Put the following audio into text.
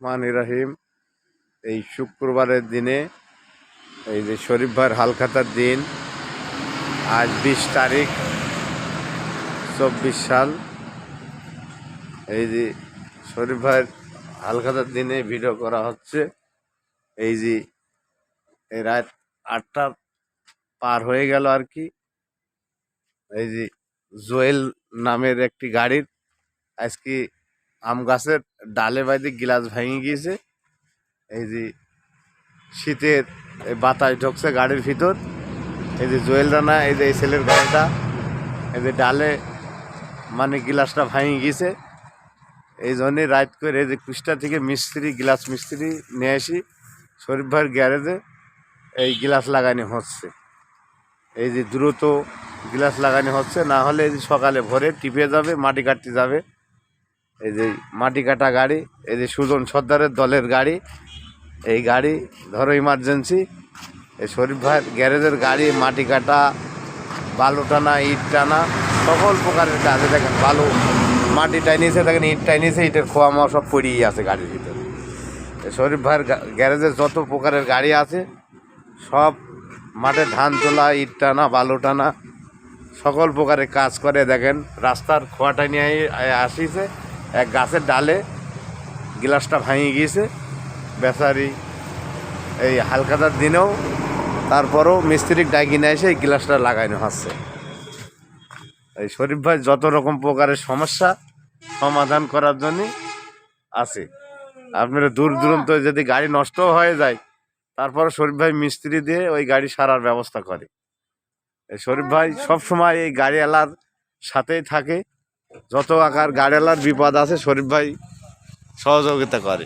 রহমানির রহিম। এই শুক্রবারের দিনে এই যে শরীফ ভাইয়ের হালখাতার দিন, আজ 20 তারিখ 24 সাল। এই যে শরীফ ভাইয়ের হালখাতার দিনে ভিডিও করা হচ্ছে। এই যে এই রাত 8টা পার হয়ে গেল আর কি। এই যে জোয়েল নামের একটি গাড়ির আজকে আম গাছের ডালে বাইতে গ্লাস ভেঙে গিয়েছে। এই যে শীতের বাতাস ঢুকছে গাড়ির ভিতর। এই যে জোয়েল রানা, এই যে এই ছেলের গাড়িটা, এই যে ডালে মানে গ্লাসটা ভেঙে গিয়েছে। এই জন্যে রাত করে এই যে কুষ্টা থেকে মিস্ত্রি, গ্লাস মিস্ত্রি নিয়ে আসি শরীফ ভাইয়ের গ্যারেজে এই গ্লাস লাগানো হচ্ছে। এই যে দ্রুত গ্লাস লাগানো হচ্ছে, না হলে এই যে সকালে ভোরে টিপে যাবে, মাটি কাটতে যাবে। এই যে মাটি কাটা গাড়ি, এই যে সুজন সর্দারের দলের গাড়ি। এই গাড়ি ধরো ইমার্জেন্সি এই শরীফ ভাইয়ের গ্যারেজের গাড়ি, মাটি কাটা, বালু টানা, ইট টানা, সকল প্রকারের কাজে। দেখেন বালু মাটি টাইনিয়েছে, দেখেন ইট টাইনিয়েছে, ইটের খোয়া মাওয়া সব পড়িয়ে আছে গাড়ির ভিতরে। শরীফ ভাইয়ের গ্যারেজের যত প্রকারের গাড়ি আছে সব মাঠে ধান তোলা, ইট টানা, বালু টানা, সকল প্রকারের কাজ করে। দেখেন রাস্তার খোয়াটা নিয়ে আসিছে, এক গাছের ডালে গ্লাসটা ভেঙে গিয়েছে বেচারি। এই হালখাতার দিনেও তারপরও মিস্ত্রিক ডাকি নিয়ে এসে এই গ্লাসটা লাগানো হচ্ছে। এই শরীফ ভাই যত রকম প্রকারের সমস্যা সমাধান করার জন্য আছে। আপনারা দূর দূরান্ত যদি গাড়ি নষ্ট হয়ে যায়, তারপরে শরীফ ভাই মিস্ত্রি দিয়ে ওই গাড়ি সারার ব্যবস্থা করে। এই শরীফ ভাই সবসময় এই গাড়িওয়ালার সাথেই থাকে। যত আকার গাড়িওয়ালার বিপদ আছে শরীফ ভাই সহযোগিতা করে।